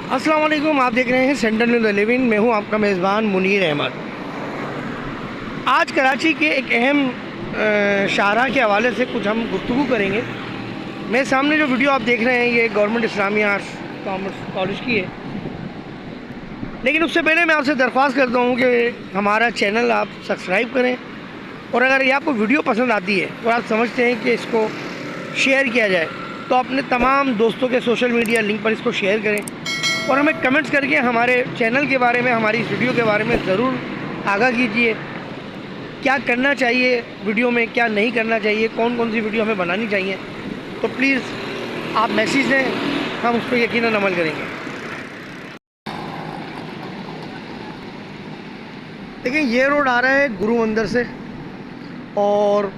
अस्सलाम वालेकुम। आप देख रहे हैं सेंट्रल न्यूज़ 11। मैं हूं आपका मेज़बान मुनीर अहमद। आज कराची के एक अहम शाहरा के हवाले से कुछ हम गुफ्तगू करेंगे। मेरे सामने जो वीडियो आप देख रहे हैं ये government Islamia arts commerce college की है। लेकिन उससे पहले मैं आपसे दरख्वास्त करता हूं कि हमारा चैनल आप सब्सक्राइब करें, और अगर ये आपको वीडियो पसंद आती है और आप समझते हैं कि इसको शेयर किया जाए तो अपने तमाम दोस्तों के सोशल मीडिया लिंक पर इसको शेयर करें, और हमें कमेंट्स करके हमारे चैनल के बारे में, हमारी इस वीडियो के बारे में ज़रूर आगाह कीजिए। क्या करना चाहिए वीडियो में, क्या नहीं करना चाहिए, कौन कौन सी वीडियो हमें बनानी चाहिए, तो प्लीज़ आप मैसेज दें, हम उस पर यकीनन अमल करेंगे। देखिए, ये रोड आ रहा है गुरु मंदिर से, और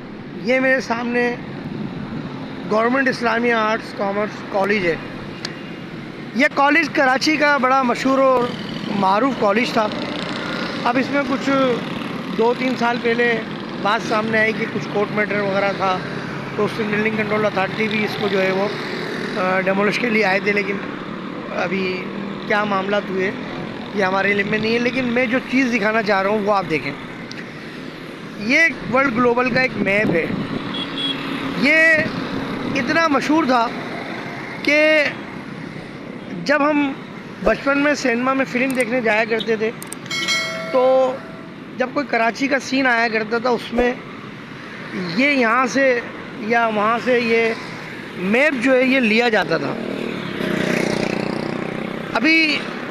ये मेरे सामने government Islamia arts commerce college है। यह कॉलेज कराची का बड़ा मशहूर और मारूफ कॉलेज था। अब इसमें कुछ 2-3 साल पहले बात सामने आई कि कुछ कोर्ट मैटर वगैरह था, तो उससे बिल्डिंग कंट्रोल अथॉरिटी भी इसको जो है वो डेमोलिश के लिए आए थे। लेकिन अभी क्या मामला हुए ये हमारे इल्म में नहीं है। लेकिन मैं जो चीज़ दिखाना चाह रहा हूँ वो आप देखें। ये वर्ल्ड ग्लोबल का एक मैप है। ये इतना मशहूर था कि जब हम बचपन में सिनेमा में फ़िल्म देखने जाया करते थे, तो जब कोई कराची का सीन आया करता था उसमें ये यहाँ से या वहाँ से ये मैप जो है ये लिया जाता था। अभी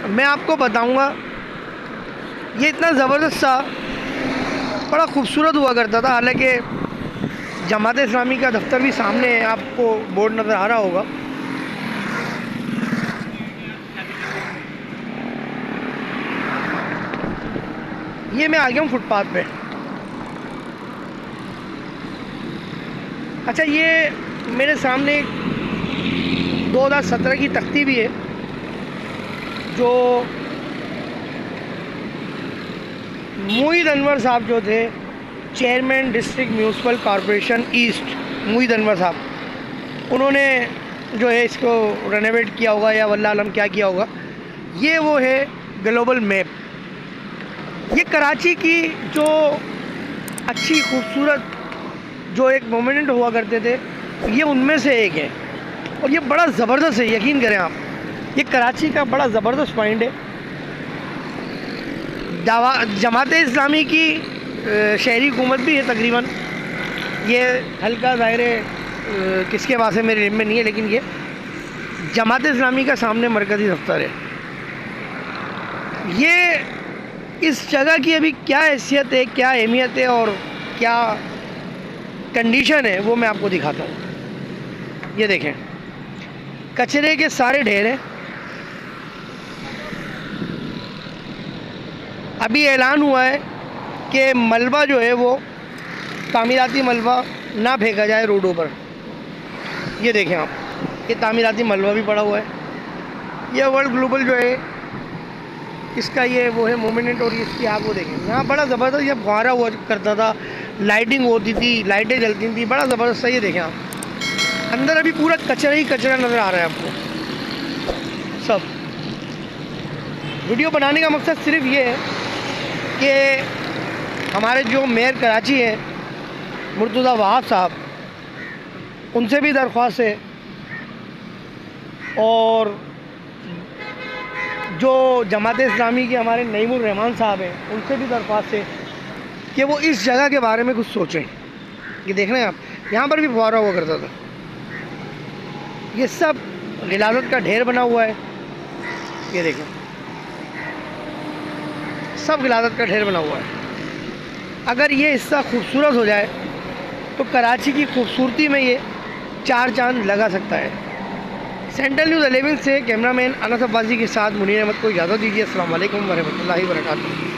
मैं आपको बताऊँगा, ये इतना ज़बरदस्त था, बड़ा खूबसूरत हुआ करता था। हालांकि जमात इस्लामी का दफ्तर भी सामने है, आपको बोर्ड नज़र आ रहा होगा। ये मैं आ गया हूँ फुटपाथ पे। अच्छा, ये मेरे सामने 2017 की तख्ती भी है, जो मोहित अनवर साहब जो थे chairman district municipal corporation east, Mohit Anwar साहब, उन्होंने जो है इसको रेनोवेट किया होगा या वल्लाह आलम क्या किया होगा। ये वो है ग्लोबल मैप। ये कराची की जो अच्छी खूबसूरत जो एक मोमेंट हुआ करते थे, ये उनमें से एक है, और ये बड़ा ज़बरदस्त है। यकीन करें आप, ये कराची का बड़ा ज़बरदस्त पॉइंट है। जमात इस्लामी की शहरी हुकूमत भी है तकरीबन। ये हल्का ज़ाहिर किसके पास है मेरे इल्म में नहीं है, लेकिन ये जमात इस्लामी का सामने मरकज़ी दफ्तर है। ये इस जगह की अभी क्या हैसियत है, क्या अहमियत है और क्या कंडीशन है, वो मैं आपको दिखाता हूँ। ये देखें, कचरे के सारे ढेर हैं। अभी ऐलान हुआ है कि मलबा जो है वो तामीराती मलबा ना फेंका जाए रोडों पर। ये देखें आप, ये तामीराती मलबा भी पड़ा हुआ है। यह वर्ल्ड ग्लोबल जो है इसका ये वो है मोमेंट, और इसकी आप वो देखें, यहाँ बड़ा ज़बरदस्त ये फुहारा हुआ करता था, लाइटिंग होती थी, लाइटें जलती थी, बड़ा ज़बरदस्त है। ये देखें आप, अंदर अभी पूरा कचरा ही कचरा नज़र आ रहा है आपको सब। वीडियो बनाने का मकसद सिर्फ ये है कि हमारे जो मेयर कराची हैं मुर्तज़ा वहाब साहब, उनसे भी दरख्वास्त है, और जो जमात इस्लामी के हमारे नईमुर रहमान साहब हैं, उनसे भी दरख्वास्त है कि वो इस जगह के बारे में कुछ सोचें। ये देख रहे हैं आप, यहाँ पर भी फुहारा हुआ करता था। ये सब गिलाज़त का ढेर बना हुआ है। ये देखें, सब गिलाज़त का ढेर बना हुआ है। अगर ये हिस्सा खूबसूरत हो जाए तो कराची की खूबसूरती में ये 4 चांद लगा सकता है। सेंट्रल न्यूज़ 11 से कैमरामैन अनस अब्बासी के साथ मुनीर अहमद को इजाज़त दीजिए। अस्सलाम वालेकुम व रहमतुल्लाहि व बरकातुहू।